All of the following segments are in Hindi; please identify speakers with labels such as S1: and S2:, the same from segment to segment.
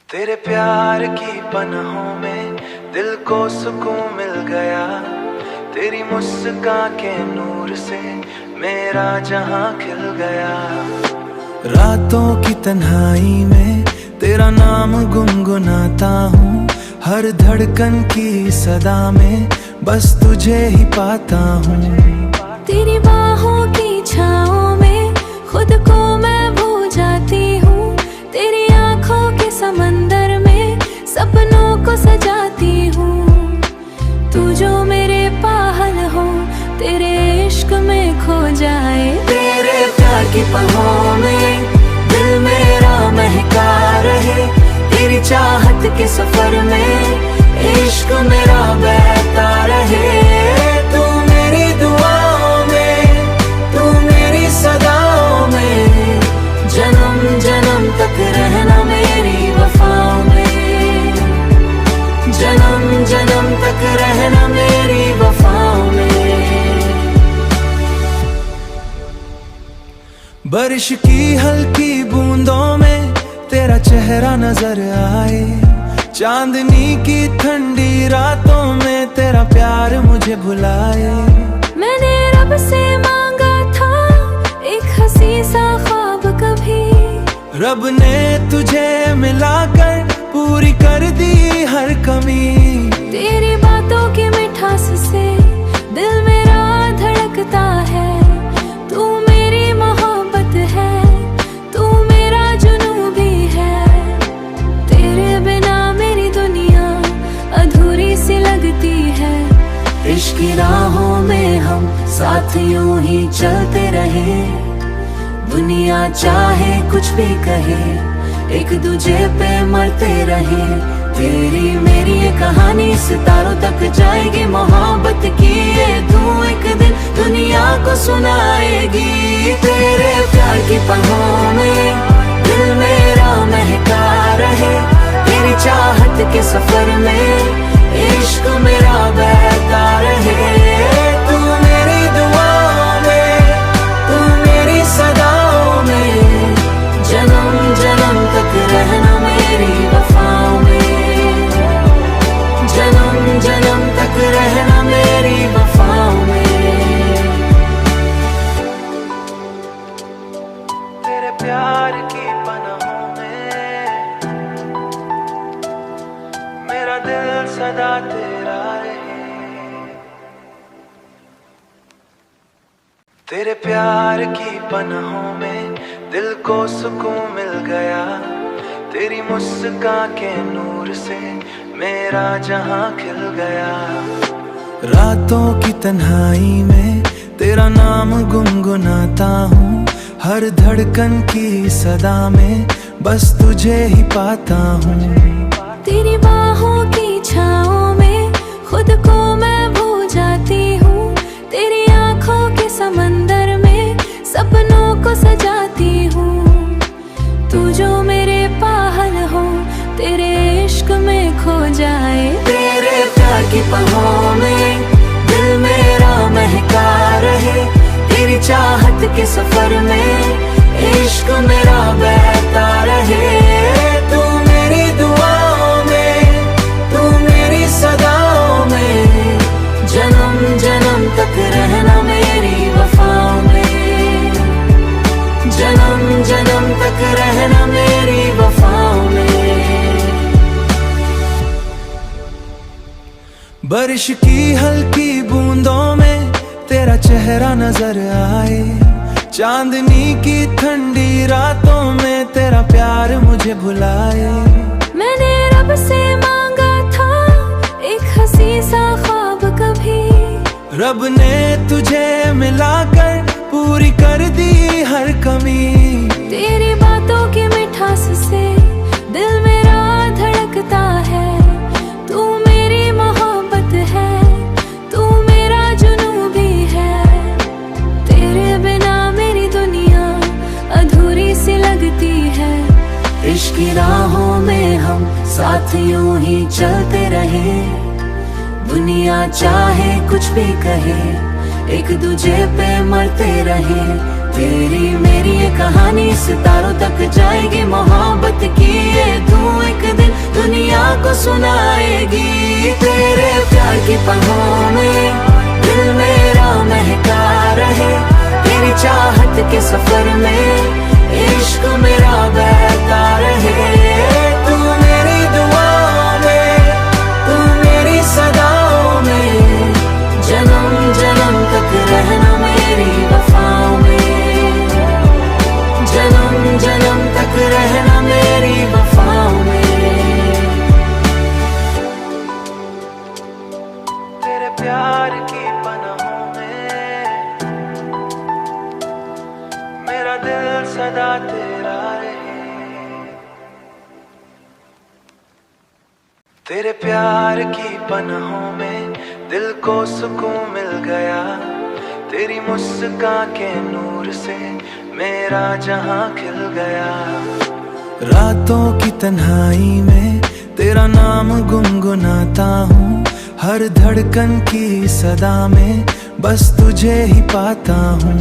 S1: तेरे प्यार की पनाहों में दिल को सुकून मिल गया। तेरी मुस्कान के नूर से मेरा जहां खिल गया। रातों की तन्हाई में तेरा नाम गुनगुनाता हूँ। हर धड़कन की सदा में बस तुझे ही पाता हूँ।
S2: तेरी बाहों की छाँव में खुद को मैं भूल जाती हूँ। तेरी आँखों के समंदर में सपनों को सजाती हूँ। तू जो मेरे पाहल हो, तेरे इश्क में खो जाए।
S1: तेरे प्यार की पलकों में दिल मेरा महका रहे। तेरी चाहत के सफर में इश्क मेरा बहता रहे। तू मेरी दुआओं में, तू मेरी सदाओं में, जन्म जन्म तक रहना मेरी वफाओं में। जन्म जन्म तक रहना मेरी वफाओं में। बारिश की हल्की बूंदों में तेरा चेहरा नजर आए। चांदनी की ठंडी रातों में तेरा प्यार मुझे भुलाए।
S2: मैंने रब से मांगा था एक हंसी सा ख्वाब कभी।
S1: रब ने तुझे मिलाकर पूरी कर दी हर कमी।
S2: तेरी बातों की मिठास से दिल मेरा धड़कता है। तू मेरी मोहब्बत है, तू मेरा जुनून भी है। तेरे बिना मेरी दुनिया अधूरी सी लगती है।
S1: इश्क की राहों में हम साथ यूं ही चलते रहे। दुनिया चाहे कुछ भी कहे, एक दूजे पे मरते रहे। तेरी मेरी ये कहानी सितारों तक जाएगी। मोहब्बत की ये धूम एक दिन दुनिया को सुनाएगी। तेरे प्यार की पलकों में दिल मेरा महका रहे। तेरी चाहत के सफर में इश्क मेरा बहता रहे। तू मेरी दुआओं में, तू मेरी सदाओं में, जन्म जन्म तक रहना मेरी वफाओं में। जन्म जन्म तक रहना मेरी वफाओं में। तेरे प्यार की पनाहों में मेरा दिल सदा तेरा रहे। तेरे प्यार की पनाहों में दिल को सुकून मिल गया। तेरी मुस्कान के नूर से मेरा जहां खिल गया। रातों की तन्हाई में तेरा नाम गुनगुनाता हूँ। हर धड़कन की सदा में बस तुझे ही पाता हूँ।
S2: तेरी बाहों की छाँव में खुद को मैं भूल जाती हूँ। तेरी आँखों के समंदर में सपनों को सजाती हूँ। तू जो मेरे पाहल हो, तेरे इश्क में खो जाए।
S1: तेरे प्यार की पलकों में दिल मेरा महका रहे। तेरी चाहत के सफर में इश्क मेरा बहता रहे। तू मेरी दुआओं में, तू मेरी सदाओं में, जन्म जन्म तक रहना मेरी वफाओं में। जन्म जन्म तक रहना मेरी वफाओं में। बारिश की हल्की बूंदों में तेरा चेहरा नजर आए। चांदनी की ठंडी रातों में तेरा प्यार मुझे भुलाए।
S2: मैंने रब से मांगा था एक हंसी सा ख्वाब कभी।
S1: रब ने तुझे मिलाकर पूरी कर दी हर कमी।
S2: तेरी बातों की मिठास से दिल मेरा धड़कता है। तू मेरी मोहब्बत है, तू मेरा जुनून भी है। तेरे बिना मेरी दुनिया अधूरी सी लगती है।
S1: इश्क की राहों में हम साथ यूं ही चलते रहे। दुनिया चाहे कुछ भी कहे, एक दूजे पे मरते रहे। तेरी मेरी ये कहानी सितारों तक जाएगी। मोहब्बत की ये धूम एक दिन सुनाएगी। तेरे प्यार की पलों में दिल मेरा महका रहे, तेरी चाहत के सफर में इश्क मेरा बहता रहे। तू मेरी दुआओं में, तू मेरी सदाओं में, जन्म जन्म तक रहना मेरी वफाओं में, जन्म जन्म तक रहना मेरी वफाओं में। तेरे प्यार की पनाहों में मेरा दिल सदा तेरा रहे। तेरे प्यार की पनाहों में दिल को सुकून मिल गया, तेरी मुस्कान के नूर से मेरा जहां खिल गया। रातों की तन्हाई में तेरा नाम गुनगुनाता हूँ, हर धड़कन की सदा में बस तुझे ही पाता हूँ।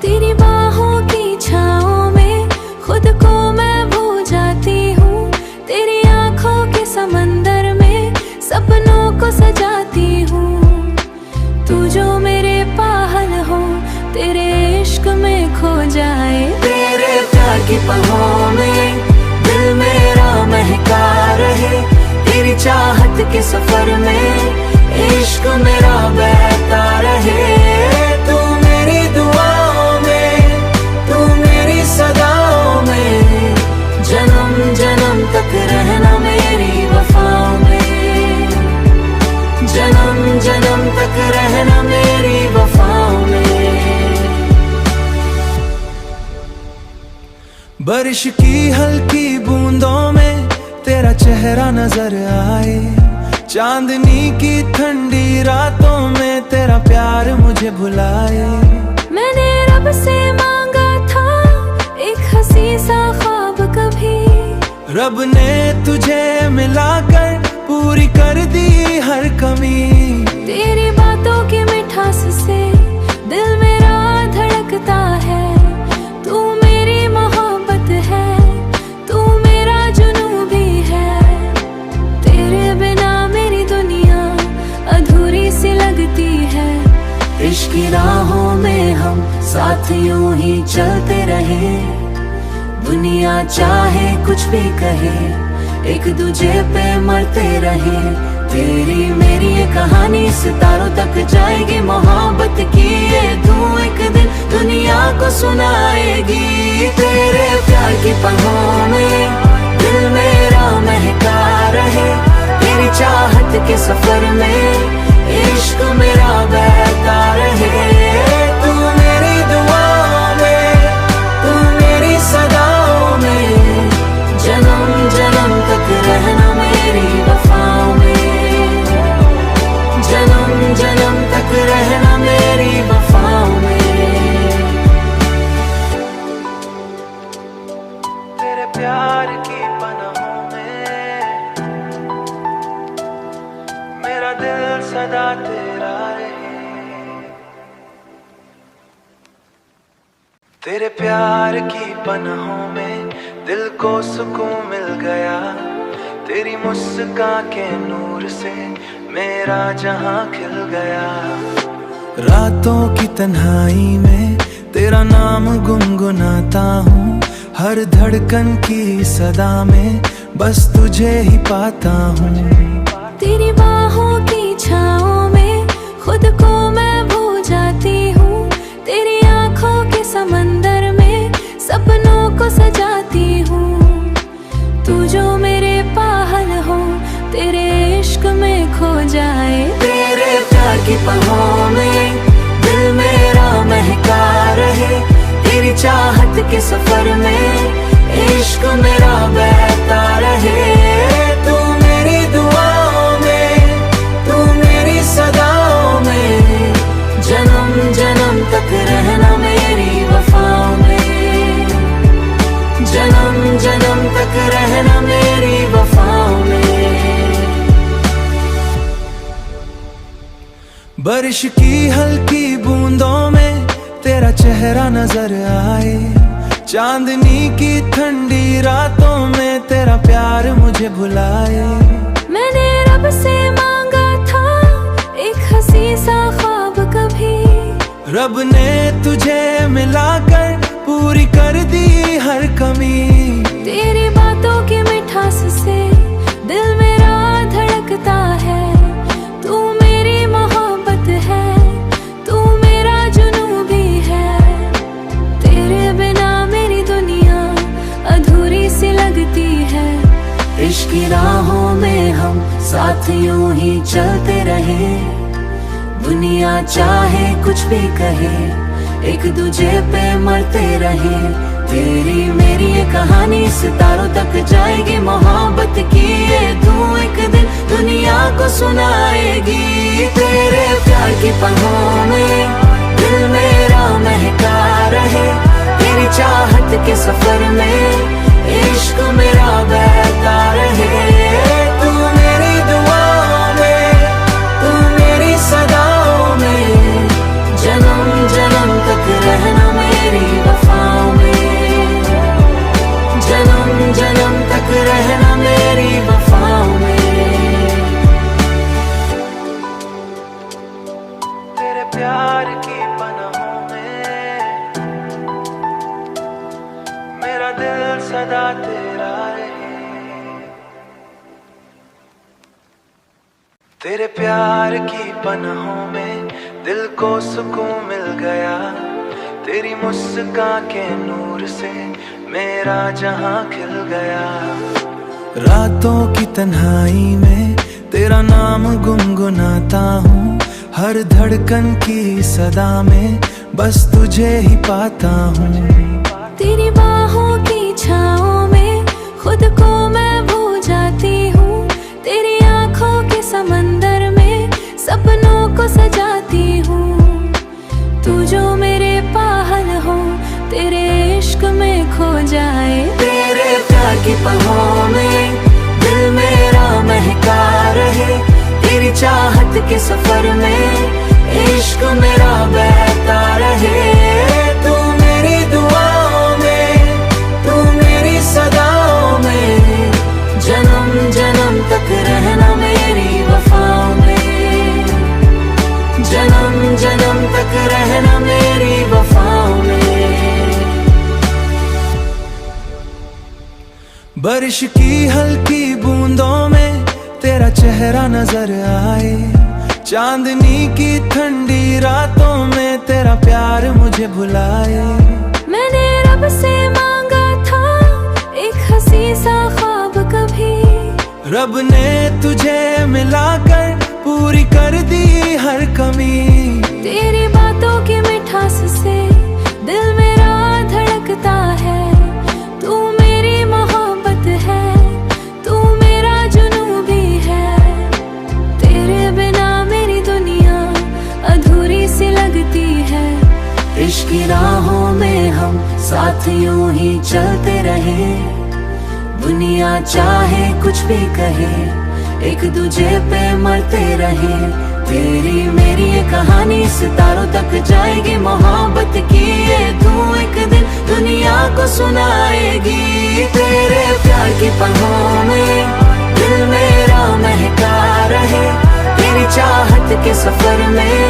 S2: तेरी बाहों की छाँव में खुद को मैं भू जाती हूँ, तेरी आँखों के समंदर में सपनों को सजाती हूँ। तू जो मेरे पाहल हो, तेरे इश्क में खो जाए।
S1: तेरे प्यार की पलों में दिल मेरा महका रहे, तेरी चाहत के सफर में इश्क मेरा बहता रहे। तू मेरी दुआओं में, तू मेरी सदाओं में, जन्म जन्म तक रहना मेरी वफाओं में, जन्म जन्म तक रहना मेरी वफाओं में। बारिश की हल्की बूंदों में तेरा चेहरा नजर आए, चांदनी की ठंडी रातों में तेरा प्यार मुझे भुलाए।
S2: मैंने रब से मांगा था एक हंसी सा ख्वाब कभी,
S1: रब ने तुझे मिलाकर पूरी कर दी हर कमी।
S2: तेरी बातों की मिठास से दिल मेरा धड़कता है। तू मेरी मोहब्बत है, तू मेरा जुनून भी है। तेरे बिना मेरी दुनिया अधूरी सी लगती है।
S1: इश्क की राहों में हम साथ यूं ही चलते रहे, दुनिया चाहे कुछ भी कहे, एक दूजे पे मरते रहे। तेरी मेरी ये कहानी सितारों तक जाएगी, मोहब्बत की ये धूम एक दिन दुनिया को सुनाएगी। तेरे प्यार की पलों में दिल मेरा महका रहे, तेरी चाहत के सफर में इश्क मेरा बहता रहे। तू मेरी दुआओं में, तू मेरी सदाओं में, जन्म जन्म तक रहना मेरी वफाओं में, जन्म जन्म तक रहना मेरी वफाओं में। तेरे प्यार की पनाहों में मेरा दिल सदा तेरा रहे। तेरे प्यार की पनाहों में दिल को सुकून मिल गया, तेरी मुस्कान के नूर से मेरा जहां खिल गया। रातों की तन्हाई में तेरा नाम गुनगुनाता हूँ, हर धड़कन की सदा में बस तुझे ही पाता हूँ।
S2: तेरी बाहों की छाँव में खुद को मैं भू जाती हूँ, तेरी आँखों के समंदर में सपनों को सजाती हूँ। तू जो मेरे पाहल हो, तेरे इश्क में खो जाए।
S1: तेरे प्यार की पलों में दिल मेरा महका रहे, तेरी चाहत के सफर में इश्क मेरा बहता रहे। तू मेरी दुआओं में, तू मेरी सदाओं में, जन्म जन्म तक रहना मेरी वफाओं में, जन्म जन्म तक रहना मेरी वफाओं में। बारिश की हल्की बूंदों में तेरा चेहरा नजर आए, चांदनी की ठंडी रातों में तेरा प्यार मुझे भुलाए।
S3: रब ने तुझे मिलाकर पूरी कर दी हर कमी।
S2: तेरी बातों की मिठास से दिल मेरा धड़कता है। तू मेरी मोहब्बत है, तू मेरा जुनून भी है। तेरे बिना मेरी दुनिया अधूरी सी लगती है।
S1: इश्क की राहों में हम साथ यूं ही चलते रहे, दुनिया चाहे कुछ भी कहे, एक दूजे पे मरते रहे। तेरी मेरी ये कहानी सितारों तक जाएगी, मोहब्बत की ये धूम एक दिन दुनिया को सुनाएगी। तेरे प्यार की पलों में दिल मेरा महका रहे, तेरी चाहत के सफर में इश्क मेरा बहता रहे। तू मेरी दुआओं में, तू मेरी सदाओं में, जन्म जन्म तक रहना मेरी वफाओं में, जन्म जन्म तक रहना मेरी वफाओं में।
S3: तेरे प्यार की पनाहों में मेरा दिल सदा तेरा रहे। तेरे प्यार की पनाहों में दिल को सुकून मिल गया। तेरी मुस्कान के नूर से मेरा जहां खिल गया। रातों की तन्हाई में तेरा नाम गुनगुनाता हूँ, हर धड़कन की सदा में बस तुझे ही पाता हूँ।
S2: तेरी बाहों की छाओं में खुद को मैं भू जाती हूँ। तेरी आँखों के समंदर में सपनों को सजाती हूँ। तू जो मेरे पाहल हो, तेरे इश्क में खो जाए।
S1: तेरे प्यार की पलों में दिल मेरा महका रहे, तेरी चाहत के सफर में इश्क मेरा बहता रहे। तू मेरी दुआओं में, तू मेरी सदाओं में, जन्म जन्म तक रहना मेरी वफाओं में, जन्म जन्म तक रहना मेरी वफाओं में।
S3: बारिश की हल्की बूंदों में तेरा चेहरा नजर आए, चांदनी की ठंडी रातों में तेरा प्यार मुझे भुलाए।
S2: मैंने रब से मांगा था एक हंसी सा ख्वाब कभी,
S3: रब ने तुझे मिलाकर पूरी कर दी हर कमी।
S2: तेरी बातों की मिठास से दिल मेरा धड़कता है। तू मेरी मोहब्बत है, तू मेरा जुनून भी है। तेरे बिना मेरी दुनिया अधूरी सी लगती है।
S1: इश्क की राहों में हम साथ यूं ही चलते रहे, दुनिया चाहे कुछ भी कहे, एक दूजे पे मरते रहे। तेरी मेरी ये कहानी सितारों तक जाएगी, मोहब्बत की ये धूम एक दिन दुनिया को सुनाएगी। तेरे प्यार की पलों में दिल मेरा महका रहे, तेरी चाहत के सफर में